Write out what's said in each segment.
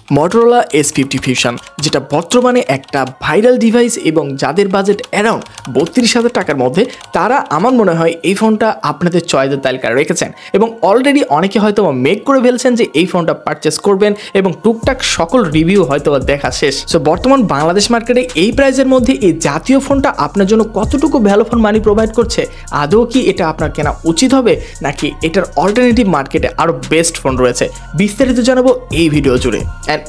Motorola S50 Fusion, যেটা বর্তমানে একটা ভাইরাল ডিভাইস এবং যাদের বাজেট অ্যারাউন্ড ৩২,০০০ টাকার মধ্যে তারা আমার মনে হয় এই ফোনটা আপনাদের চয়েসের তালিকায় রেখেছেন এবং অলরেডি অনেকে হয়তো মেক করে ফেলছেন যে এই ফোনটা পারচেস করবেন এবং টুকটাক সকল রিভিউ হয়তো দেখা শেষ। সো বর্তমান বাংলাদেশ মার্কেটে এই প্রাইসের মধ্যে এই জাতীয় ফোনটা আপনার জন্য কতটুকু ভ্যালু ফর মানি প্রোভাইড করছে, আদৌ কি এটা আপনার কেনা উচিত হবে নাকি এটার অল্টারনেটিভ মার্কেটে আরও বেস্ট ফোন রয়েছে, বিস্তারিত জানাবো এই ভিডিও জুড়ে।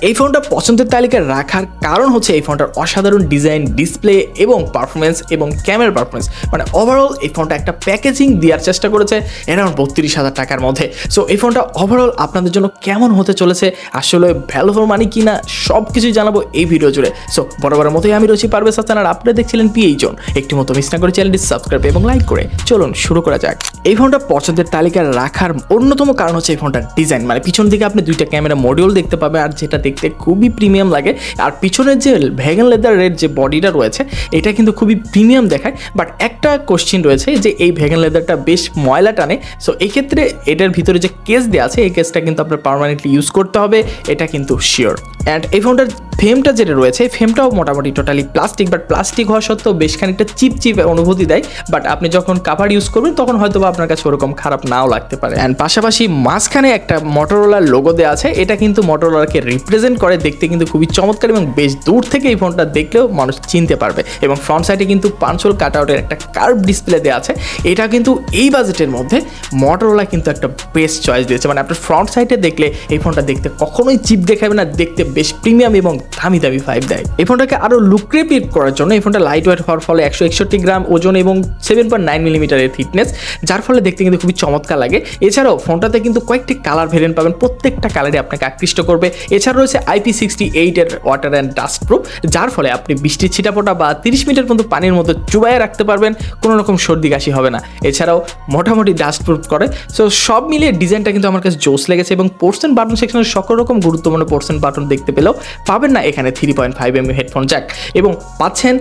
এই ফোনটা পছন্দের তালিকায় রাখার কারণ হচ্ছে এই ফোনটার অসাধারণ ডিজাইন, ডিসপ্লে এবং পারফরমেন্স এবং ক্যামেরা পারফরমেন্স, মানে ওভারঅল এই ফোনটা একটা প্যাকেজিং দেওয়ার চেষ্টা করেছে অ্যারাউন্ড ৩২,০০০ টাকার মধ্যে। সো এই ফোনটা ওভারঅল আপনাদের জন্য কেমন হতে চলেছে, আসলে ভ্যালু ফর মানি কিনা, সব কিছুই জানাবো এই ভিডিও জুড়ে। সো বরাবরের মতোই আমি রয়েছি পারভেজ হাসান, আর আপনারা দেখছিলেন PH Zone। একটি মতো মিস না করে চ্যানেলটি সাবস্ক্রাইব এবং লাইক করে চলুন শুরু করা যাক। এই ফোনটা পছন্দের তালিকায় রাখার অন্যতম কারণ হচ্ছে এই ফোনটার ডিজাইন, মানে পিছন দিকে আপনি দুইটা ক্যামেরা মডিউল দেখতে পাবেন আর যেটা দেখতে খুবই প্রিমিয়াম লাগে। আর পিছনের যে ভেগান লেদারের যে বডিটা রয়েছে এটা কিন্তু খুবই প্রিমিয়াম দেখায়, বাট একটা কোশ্চেন রয়েছে যে এই ভেগান লেদারটা বেশ ময়লা টানে। সো এই ক্ষেত্রে এটার ভিতরে যে কেস দেওয়া আছে এই কেসটা কিন্তু আপনার পার্মানেন্টলি ইউজ করতে হবে, এটা কিন্তু শিওর। অ্যান্ড এই ফোনটার ফ্রেমটা যেটা রয়েছে এই ফ্রেমটাও মোটামুটি টোটালি প্লাস্টিক, বাট প্লাস্টিক হওয়া সত্ত্বেও বেশ খানিকটা চিপ অনুভূতি দেয়, বাট আপনি যখন কাভার ইউজ করবেন তখন হয়তো বা আপনার কাছে ওরকম খারাপ নাও লাগতে পারে। অ্যান্ড পাশাপাশি মাঝখানে একটা মটোরোলার লোগো দেওয়া আছে, এটা কিন্তু মটোরোলাকে রিপ্রেজেন্ট করে, দেখতে কিন্তু খুবই চমৎকার এবং বেশ দূর থেকে এই ফোনটা দেখলেও মানুষ চিনতে পারবে। এবং ফ্রন্ট সাইডে কিন্তু পাঞ্চল কাটআউটের একটা কার্ভ ডিসপ্লে দেওয়া আছে, এটা কিন্তু এই বাজেটের মধ্যে মটোরোলা কিন্তু একটা বেস্ট চয়েস দিয়েছে। মানে আপনার ফ্রন্ট সাইডে দেখলে এই ফোনটা দেখতে কখনোই চিপ দেখাবে না, দেখতে বেশ প্রিমিয়াম এবং দামি ভাইব দেয়। এই ফোনটাকে আরও লুক্রেটিভ করার জন্য এই ফোনটা লাইট ওয়েট হওয়ার ফলে 161 গ্রাম ওজন এবং 7.9 মিলিমিটারের থিকনেস, যার ফলে দেখতে কিন্তু খুবই চমৎকার লাগে। এছাড়াও ফোনটাতে কিন্তু কয়েকটি কালার ভেরিয়েন্ট পাবেন, প্রত্যেকটা কালারে আপনাকে আকৃষ্ট করবে। এছাড়া রয়েছে IP68 এর ওয়াটার অ্যান্ড ডাস্ট প্রুফ, যার ফলে আপনি বৃষ্টির ছিটাফোঁটা বা 30 মিনিটের মতো পানির মতো চুবাইয়ে রাখতে পারবেন, কোনো রকম সর্দি কাশি হবে না। এছাড়াও মোটামুটি ডাস্ট প্রুফ করে। সো সব মিলিয়ে ডিজাইনটা কিন্তু আমার কাছে জোস লেগেছে এবং পোর্শন বাটন সেকশনের সকল রকম গুরুত্বপূর্ণ পোর্শন বাটন দেখতে পেলেও পাবেন না এখানে 3.5mm হেডফোন জ্যাক, এবং পাচ্ছেন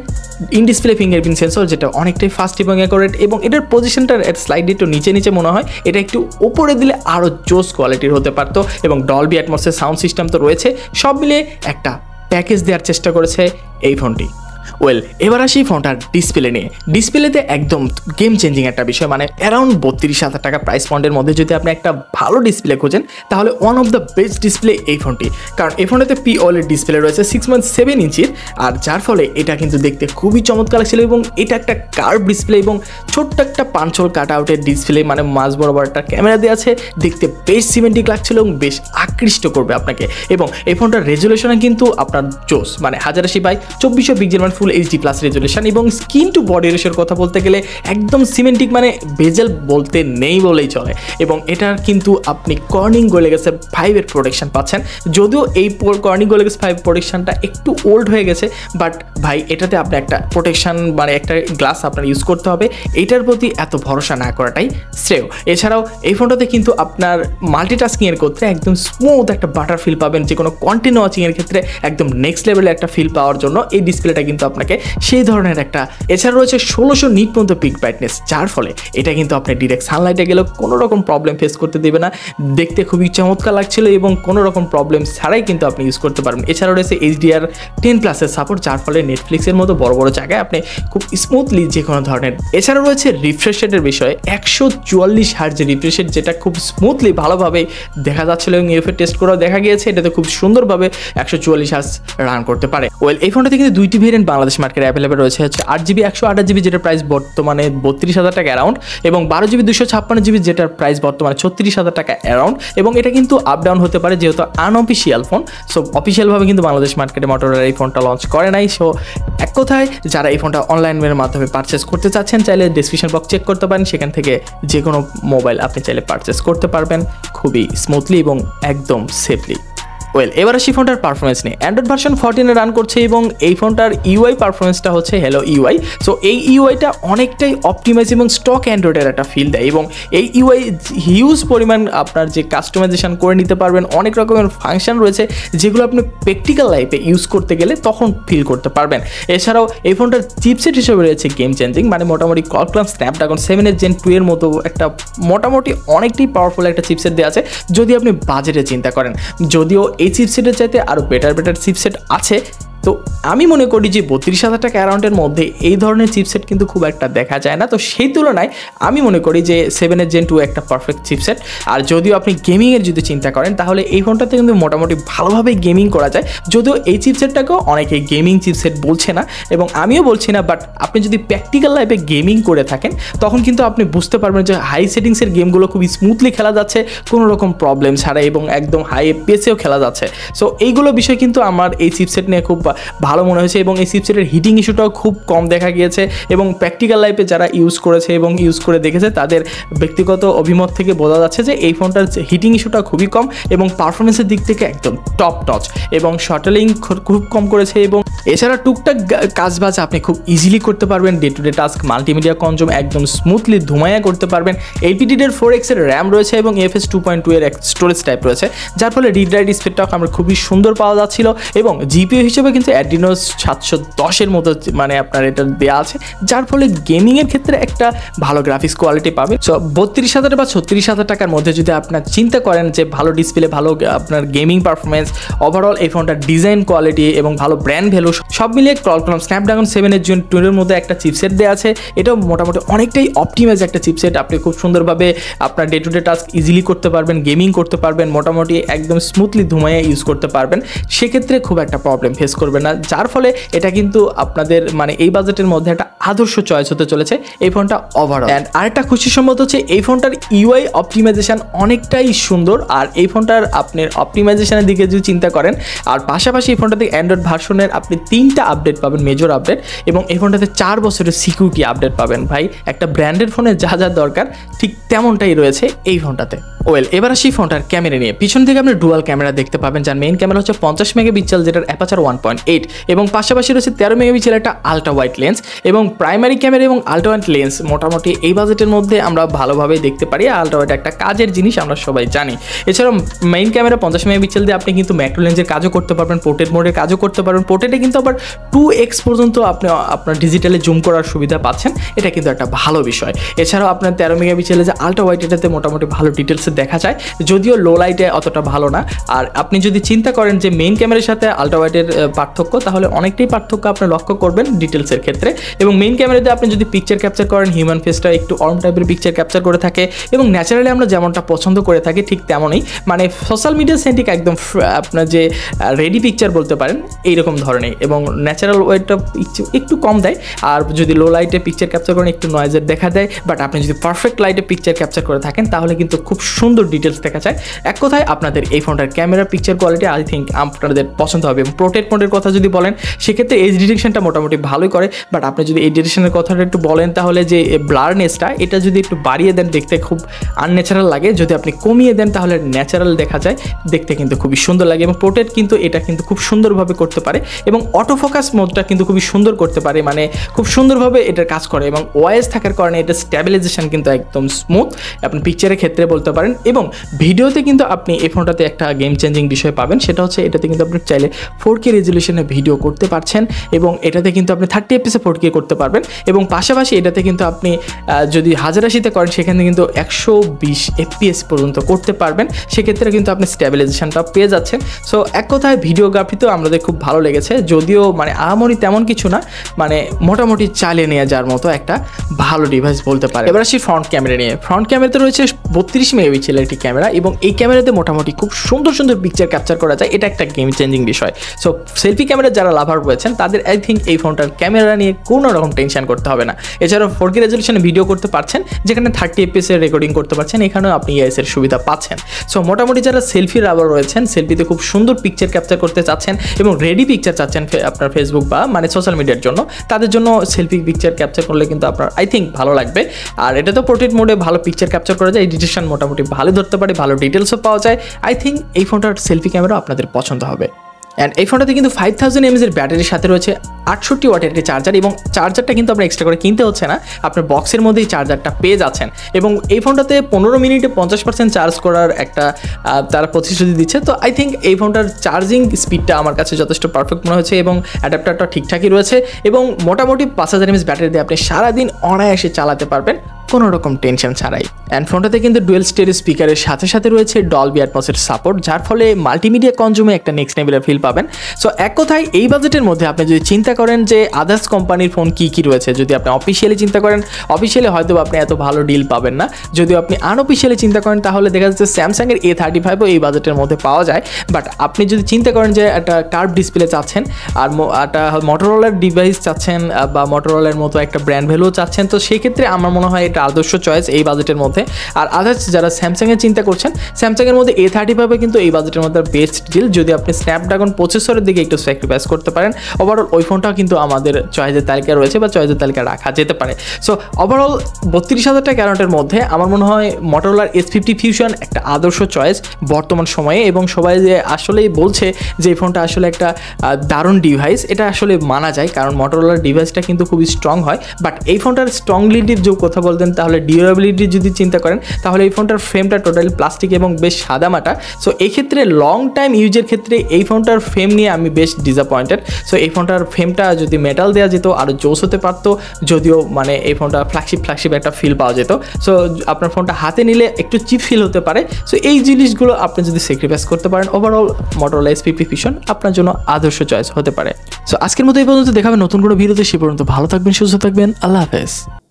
ইন ডিসপ্লে ফিঙ্গারপ্রিন্ট সেন্সর, যেটা অনেকটাই ফাস্ট এবং অ্যাকুরেট, এবং এটার পজিশনটা স্লাইডলি একটু নিচে মনে হয়, এটা একটু উপরে দিলে আরও জোস কোয়ালিটির হতে পারতো। এবং ডলবি অ্যাটমসের সাউন্ড সিস্টেম তো রয়েছে, সব মিলিয়ে একটা প্যাকেজ দেওয়ার চেষ্টা করেছে এই ফোনটি। এবার আসি ফোনটার ডিসপ্লে নিয়ে। ডিসপ্লেতে একদম গেম চেঞ্জিং একটা বিষয়, মানে অ্যারাউন্ড ৩২,০০০ টাকা প্রাইস পয়েন্টের মধ্যে যদি আপনি একটা ভালো ডিসপ্লে খোঁজেন তাহলে one of the best display এই ফোনটি, কারণ এই ফোনটাতে POLED ডিসপ্লে রয়েছে 6.7 ইঞ্চির, আর যার ফলে এটা কিন্তু দেখতে খুবই চমৎকার লাগছিল। এবং এটা একটা কার্ভ ডিসপ্লে এবং ছোট্ট একটা পাঞ্চল কাট আউটের ডিসপ্লে, মানে মাঝ বরাবর একটা ক্যামেরা দেওয়া আছে, দেখতে বেশ সিমেন্টিক লাগছিল এবং বেশ আকৃষ্ট করবে আপনাকে। এবং এই ফোনটার রেজুলেশনে কিন্তু আপনার জোস, মানে 1080x2400 পিক্সেল, মানে ফুল HD+ রেজুলেশন, এবং স্কিন টু বডি রেশিওর কথা বলতে গেলে একদম সিমেন্টিক, মানে বেজেল বলতে নেই বলেই চলে। এবং এটার কিন্তু আপনি কর্নিং গোলেগাস 5 এর প্রোটেকশন পাচ্ছেন, যদিও এই কর্নিং গোলেগাস 5 প্রোটেকশনটা একটু ওল্ড হয়ে গেছে, বাট ভাই এটাতে আপনি একটা প্রোটেকশন, মানে একটা গ্লাস আপনার ইউজ করতে হবে, এটার প্রতি এত ভরসা না করাটাই শ্রেয়। এছাড়াও এই ফোনটাতে কিন্তু আপনার মাল্টিটাস্কিংয়ের ক্ষেত্রে একদম স্মুথ একটা বাটার ফিল পাবেন, যে কোনো কন্টিনিউ ওয়াচিংয়ের ক্ষেত্রে একদম নেক্সট লেভেলের একটা ফিল পাওয়ার জন্য এই ডিসপ্লেটা কিন্তু আপনাকে সেই ধরনের একটা। এছাড়া রয়েছে 1600 নিট পর্যন্ত পিক ব্রাইটনেস, যার ফলে এটা কিন্তু আপনি ডিরেক্ট সানলাইটে গেলেও কোনো রকম প্রবলেম ফেস করতে দেবে না, দেখতে খুবই চমৎকার লাগছিল এবং কোনো রকম প্রবলেম ছাড়াই কিন্তু আপনি ইউজ করতে পারবেন। এছাড়া রয়েছে HDR10+ এর সাপোর্ট, যার ফলে নেটফ্লিক্সের মতো বড় জায়গায় আপনি খুব স্মুথলি যে কোনো ধরনের। এছাড়া রয়েছে রিফ্রেশ রেটের বিষয়ে 144 হার্জ রিফ্রেশ রেট, যেটা খুব স্মুথলি ভালোভাবে দেখা যাচ্ছিল এবং ইউএফএ টেস্ট করেও দেখা গিয়েছে এটাতে খুব সুন্দরভাবে 144 হার্জ রান করতে পারে। এই ফোনটাতে কিন্তু দুইটি ভেরিয়েন্ট বাংলাদেশ মার্কেটে অ্যাভেলেবল রয়েছে, হচ্ছে 8GB 128GB, যেটার প্রাইস বর্তমানে 32,000 টাকা অ্যারাউন্ড, এবং 12GB 256GB, যেটার প্রাইস বর্তমানে 36,000 টাকা অ্যারাউন্ড। এবং এটা কিন্তু আপ ডাউন হতে পারে যেহেতু আনঅফিসিয়াল ফোন, সো অফিসিয়ালভাবে কিন্তু বাংলাদেশ মার্কেটে মোটরোলা এই ফোনটা লঞ্চ করে নাই। সো এক কথায় যারা এই ফোনটা অনলাইনের মাধ্যমে পারচেস করতে চাচ্ছেন, চাইলে ডেসক্রিপশন বক্স চেক করতে পারেন, সেখান থেকে যে কোনো মোবাইল আপনি চাইলে পারচেস করতে পারবেন খুবই স্মুথলি এবং একদম সেফলি। এবার আসি ফোনটার পারফরমেন্স নিয়ে। অ্যান্ড্রয়েড ভার্সন 14 রান করছে এবং এই ফোনটার ইউআই পারফরমেন্সটা হচ্ছে হ্যালো ইউআই। সো এই ইউআইটা অনেকটাই অপটিমাইজ এবং স্টক অ্যান্ড্রয়েডের একটা ফিল দেয়, এবং এই ইউআই হিউজ পরিমাণ আপনার যে কাস্টমাইজেশন করে নিতে পারবেন, অনেক রকমের ফাংশন রয়েছে যেগুলো আপনি প্র্যাকটিক্যাল লাইফে ইউজ করতে গেলে তখন ফিল করতে পারবেন। এছাড়াও এই ফোনটার চিপসেট হিসেবে রয়েছে গেম চেঞ্জিং, মানে মোটামুটি Qualcomm Snapdragon 7 Gen 2 এর মতো একটা মোটামুটি অনেকটাই পাওয়ারফুল একটা চিপসেট দেওয়া আছে যদি আপনি বাজেটে চিন্তা করেন। যদিও এই চিপসেটের চাইতে আরও বেটার চিপসেট আছে। তো আমি মনে করি যে 32,000 টাকা অ্যারাউন্ডের মধ্যে এই ধরনের চিপসেট কিন্তু খুব একটা দেখা যায় না। তো সেই তুলনায় আমি মনে করি যে 7 Gen 2 একটা পারফেক্ট চিপসেট। আর যদিও আপনি গেমিংয়ের যদি চিন্তা করেন তাহলে এই ফোনটাতে কিন্তু মোটামুটি ভালোভাবে গেমিং করা যায়, যদিও এই চিপসেটটাকেও অনেকে গেমিং চিপসেট বলছে না এবং আমিও বলছি না। বাট আপনি যদি প্র্যাকটিক্যাল লাইফে গেমিং করে থাকেন তখন কিন্তু আপনি বুঝতে পারবেন যে হাই সেটিংসের গেমগুলো খুবই স্মুথলি খেলা যাচ্ছে, কোনো রকম প্রবলেম ছাড়া, এবং একদম হাই এফপিএসেও খেলা যাচ্ছে। সো এইগুলো বিষয় কিন্তু আমার এই চিপসেট নিয়ে খুব ভালো মনে হয়েছে এবং এই চিপসেটের হিটিং ইস্যুটাও খুব কম দেখা গিয়েছে এবং প্র্যাকটিক্যাল লাইফে যারা ইউজ করেছে এবং ইউজ করে দেখেছে তাদের ব্যক্তিগত অভিমত থেকে বোঝা যাচ্ছে যে এই ফোনটার হিটিং ইস্যুটা খুবই কম এবং পারফরমেন্সের দিক থেকে একদম টপ টচ এবং শর্টেলিং খুব কম করেছে। এবং এছাড়া টুকটাক কাজবাজ আপনি খুব ইজিলি করতে পারবেন, day to day task, multimedia consume একদম স্মুথলি ধুমায়া করতে পারবেন। 8 এর র্যাম রয়েছে এবং এফএস 2.2 এর স্টোরেজ টাইপ রয়েছে, যার ফলে রিড রাইট স্পিডটাও আমরা খুবই সুন্দর পাওয়া যাচ্ছিল এবং জিপিইউ হিসেবে কিন্তু Adreno 710 এর মতো মানে আপনার এটা দেওয়া আছে, যার ফলে গেমিংয়ের ক্ষেত্রে একটা ভালো গ্রাফিক্স কোয়ালিটি পাবেন। সো 32,000 বা 36,000 টাকার মধ্যে যদি আপনার চিন্তা করেন যে ভালো ডিসপ্লে, ভালো আপনার গেমিং পারফরমেন্স, ওভারঅল এই ফোনটার ডিজাইন কোয়ালিটি এবং ভালো ব্র্যান্ড ভ্যালু সব মিলিয়ে Qualcomm Snapdragon 7 Gen 2 এর মধ্যে একটা চিপসেট দেওয়া আছে। এটাও মোটামুটি অনেকটাই অপটিমাইজ একটা চিপসেট। আপনি খুব সুন্দরভাবে আপনার day to day task easily করতে পারবেন, গেমিং করতে পারবেন, মোটামুটি একদম স্মুথলি ধুমাইয়া ইউজ করতে পারবেন, সেক্ষেত্রে খুব একটা প্রবলেম ফেস করবেন না, যার ফলে এটা কিন্তু আপনাদের মানে এই বাজেটের মধ্যে একটা আদর্শ চয়েস হতে চলেছে এই ফোনটা ওভারঅল। অ্যান্ড আরেকটা খুশি সম্মত হচ্ছে এই ফোনটার ইউআই অপটিমাইজেশন অনেকটাই সুন্দর। আর এই ফোনটার আপনার অপটিমাইজেশনের দিকে যদি চিন্তা করেন, আর পাশাপাশি এই ফোনটাতে অ্যান্ড্রয়েড ভার্সনের আপনি 3টা আপডেট পাবেন, মেজর আপডেট, এবং এই ফোনটাতে 4 বছরের সিকিউরিটি আপডেট পাবেন। ভাই একটা ব্র্যান্ডেড ফোনে যা যা দরকার ঠিক তেমনটাই রয়েছে এই ফোনটাতে। ওয়েল, এবার আসি ফোনটার ক্যামেরা নিয়ে। পিছন থেকে আপনি ডুয়াল ক্যামেরা দেখতে পাবেন, যার মেইন ক্যামেরা হচ্ছে 50 মেগাপিক্সেল, যেটার অ্যাপাচার 1.8, এবং পাশাপাশি রয়েছে 13 মেগাপিক্সেল একটা আলট্রা ওয়াইড লেন্স এবং প্রাইমারি ক্যামেরা এবং আলট্রা ওয়াইড লেন্স মোটামুটি এই বাজেটের মধ্যে আমরা ভালোভাবে দেখতে পারি। আলট্রা ওয়াইড একটা কাজের জিনিস, আমরা সবাই জানি। এছাড়াও মেইন ক্যামেরা 50 মেগাপিক্সেল দিয়ে আপনি কিন্তু ম্যাক্রো লেন্সের কাজও করতে পারবেন, পোর্ট্রেট মোডের কাজও করতে পারবেন। পোর্ট্রেটে কিন্তু আবার 2x পর্যন্ত আপনি আপনার ডিজিটালে জুম করার সুবিধা পাচ্ছেন, এটা কিন্তু একটা ভালো বিষয়। এছাড়াও আপনার 13 মেগাপিক্সেলের যে আলট্রা ওয়াইড, এটাতে মোটামুটি ভালো ডিটেলসে দেখা যায়, যদিও লো লাইটে অতটা ভালো না। আর আপনি যদি চিন্তা করেন যে মেইন ক্যামেরার সাথে আলট্রা ওয়াইডের পার্থক্য, তাহলে অনেকটাই পার্থক্য আপনি লক্ষ্য করবেন ডিটেলসের ক্ষেত্রে। এবং মেইন ক্যামেরাতে আপনি যদি পিকচার ক্যাপচার করেন, হিউম্যান ফেসটা একটু অর্ম টাইপের পিকচার ক্যাপচার করে থাকে এবং ন্যাচারালি আমরা যেমনটা পছন্দ করে থাকি ঠিক তেমনই, মানে সোশ্যাল মিডিয়া সেন্টিক একদম আপনার যে রেডি পিকচার বলতে পারেন এইরকম ধরনের, এবং ন্যাচারাল ওয়েটটা একটু কম দেয়। আর যদি লো লাইটে পিকচার ক্যাপচার করেন একটু নয়েজের দেখা দেয়, বাট আপনি যদি পারফেক্ট লাইটে পিকচার ক্যাপচার করে থাকেন তাহলে কিন্তু খুব সুন্দর ডিটেলস দেখা যায়। এক কথায় আপনাদের এই ফোনটার camera picture quality I think আপনাদের পছন্দ হবে। এবং পোর্ট্রেট মোডের কথা যদি বলেন, সেক্ষেত্রে এজ ডিটেকশনটা মোটামুটি ভালোই করে, বাট আপনি যদি এই ডিটেকশনের কথাটা একটু বলেন তাহলে যে ব্লারনেসটা এটা যদি একটু বাড়িয়ে দেন দেখতে খুব আনন্যাচারাল লাগে, যদি আপনি কমিয়ে দেন তাহলে ন্যাচারাল দেখা যায়, দেখতে কিন্তু খুবই সুন্দর লাগে। এবং পোর্ট্রেট কিন্তু এটা কিন্তু খুব সুন্দরভাবে করতে পারে এবং অটোফোকাস মোডটা কিন্তু খুবই সুন্দর করতে পারে, মানে খুব সুন্দরভাবে এটার কাজ করে। এবং ওয়াইস থাকার কারণে এটা স্ট্যাবিলাইজেশন কিন্তু একদম স্মুথ আপনি পিকচারের ক্ষেত্রে বলতে পারেন। এবং ভিডিওতে কিন্তু আপনি এই ফোনটাতে একটা গেম চেঞ্জিং বিষয় পাবেন, সেটা হচ্ছে এটাতে কিন্তু আপনি চাইলে 4K রেজলিউশনে ভিডিও করতে পারছেন এবং এটাতে কিন্তু আপনি 30 FPS 4K করতে পারবেন। এবং পাশাপাশি এটাতে কিন্তু আপনি যদি 1080-তে করেন সেখানে কিন্তু 120 FPS পর্যন্ত করতে পারবেন, সেক্ষেত্রে কিন্তু আপনি স্ট্যাবিলাইজেশনটা পেয়ে যাচ্ছেন। সো এক কথায় ভিডিওগ্রাফিতেও আমাদের খুব ভালো লেগেছে, যদিও মানে আহামরি তেমন কিছু না, মানে মোটামুটি চালিয়ে নিয়ে যাওয়ার মতো একটা ভালো ডিভাইস বলতে পারে। এবার আসি ফ্রন্ট ক্যামেরা নিয়ে। ফ্রন্ট ক্যামেরাতে রয়েছে 32 মেগাপিক্সেলের একটি ক্যামেরা এবং এই ক্যামেরাতে মোটামুটি খুব সুন্দর সুন্দর পিকচার ক্যাপচার করা যায়, এটা একটা গেম চেঞ্জিং বিষয়। সো সেলফি ক্যামেরা যারা লাভার রয়েছেন তাদের আই থিঙ্ক এই ফোনটার ক্যামেরা নিয়ে কোনো রকম টেনশন করতে হবে না। এছাড়াও 4K রেজলিউশনে ভিডিও করতে পারছেন, যেখানে 30 FPS এর রেকর্ডিং করতে পারছেন, এখানেও আপনি EIS এর সুবিধা পাচ্ছেন। সো মোটামুটি যারা সেলফি লাভার রয়েছেন, সেলফিতে খুব সুন্দর পিকচার ক্যাপচার করতে চাচ্ছেন এবং রেডি পিকচার চাচ্ছেন আপনার ফেসবুক বা মানে সোশ্যাল মিডিয়ার জন্য, তাদের জন্য সেলফি পিকচার ক্যাপচার করলে কিন্তু আপনার আই থিঙ্ক ভালো লাগবে। আর এটা তো পোর্ট্রেট মোডে ভালো পিকচার ক্যাপচার করা যায়, এডিটেশন মোটামুটি ভালো ধরতে পারে, ভালো ডিটেলসও পাওয়া যায়। আই থিঙ্ক এই ফোনটার সেলফি ক্যামেরা আপনাদের পছন্দ হবে। অ্যান্ড এই ফোনটাতে কিন্তু 5000 mAh এর ব্যাটারির সাথে রয়েছে 68 ওয়াটের একটি চার্জার এবং চার্জারটা কিন্তু আপনার এক্সট্রা করে কিনতে হচ্ছে না, আপনার বক্সের মধ্যেই চার্জারটা পেয়ে যাচ্ছেন। এবং এই ফোনটাতে 15 মিনিটে 50% চার্জ করার একটা তারা প্রতিশ্রুতি দিচ্ছে। তো আই থিঙ্ক এই ফোনটার চার্জিং স্পিডটা আমার কাছে যথেষ্ট পারফেক্ট মনে হয়েছে এবং অ্যাডাপ্টারটা ঠিকঠাকই রয়েছে এবং মোটামুটি 5000 mAh ব্যাটারি দিয়ে আপনি সারাদিন অনায়াসে চালাতে পারবেন, কোনো রকম টেনশন ছাড়াই। অ্যান্ড ফোনটাতে কিন্তু ডুয়েল স্টেরিও স্পিকারের সাথে সাথে রয়েছে ডলবি অ্যাটমসের সাপোর্ট, যার ফলে মাল্টিমিডিয়া কনজুমে একটা নেক্সট লেভেলের ফিল পাবেন। সো এক কথায় এই বাজেটের মধ্যে আপনি যদি চিন্তা করেন যে আদার্স কোম্পানির ফোন কী কী রয়েছে, যদি আপনি অফিসিয়ালি চিন্তা করেন, অফিসিয়ালি হয়তো আপনি এত ভালো ডিল পাবেন না। যদি আপনি আনঅফিসিয়ালি চিন্তা করেন তাহলে দেখা যাচ্ছে স্যামসাংয়ের A35ও এই বাজেটের মধ্যে পাওয়া যায়। বাট আপনি যদি চিন্তা করেন যে একটা কার্ভ ডিসপ্লে চাচ্ছেন আর একটা মোটরোলার ডিভাইস চাচ্ছেন বা মোটরোলার মতো একটা ব্র্যান্ড ভ্যালুও চাচ্ছেন, তো সেক্ষেত্রে আমার মনে হয় এটা আদর্শ চয়েস এই বাজেটের মধ্যে। আর আদার্স যারা স্যামসাংয়ের চিন্তা করছেন, স্যামসাংয়ের মধ্যে A35 কিন্তু এই বাজেটের মধ্যে বেস্ট ডিল। যদি আপনি স্ন্যাপড্রাগন প্রসেসরের দিকে একটু স্যাক্রিফাইস করতে পারেন, ওভারঅল ওই ফোনটাও কিন্তু আমাদের চয়েসের তালিকায় রয়েছে বা চয়েসের তালিকায় রাখা যেতে পারে। সো ওভারঅল 32,000 টাকা অ্যারাউন্ডের মধ্যে আমার মনে হয় মোটরোলার S50 ফিউশন একটা আদর্শ চয়েস বর্তমান সময়ে। এবং সবাই যে আসলেই বলছে যে এই ফোনটা আসলে একটা দারুণ ডিভাইস, এটা আসলে মানা যায়, কারণ মোটরোলার ডিভাইসটা কিন্তু খুবই স্ট্রং হয়। বাট এই ফোনটার স্ট্রংলিটির যে কথা বলতেন, তাহলে ডিউরেবিলিটি যদি চিন্তা করেন তাহলে এই ফোনটার ফ্রেমটা টোটালি প্লাস্টিক এবং বেশ সাদামাটা। সো এই ক্ষেত্রে লং টাইম ইউজের ক্ষেত্রে এই ফোনটার ফ্রেম নিয়ে আমি বেশ ডিসঅ্যাপয়েন্টেড। সো এই ফোনটার ফ্রেমটা যদি মেটাল দেওয়া যেত আরও জোস হতে পারতো, যদিও মানে এই ফোনটা ফ্ল্যাগশিপ একটা ফিল পাওয়া যেত। সো আপনার ফোনটা হাতে নিলে একটু চিপ ফিল হতে পারে। সো এই জিনিসগুলো আপনি যদি স্যাক্রিফাইস করতে পারেন, ওভারঅল মোটরোলা S50 ফিউশন আপনার জন্য আদর্শ চয়েস হতে পারে। সো আজকের মতো এই পর্যন্ত, দেখাবেন নতুন কোনো ভিডিওতে। সে পর্যন্ত ভালো থাকবেন, সুস্থ থাকবেন, আল্লাহ হাফেজ।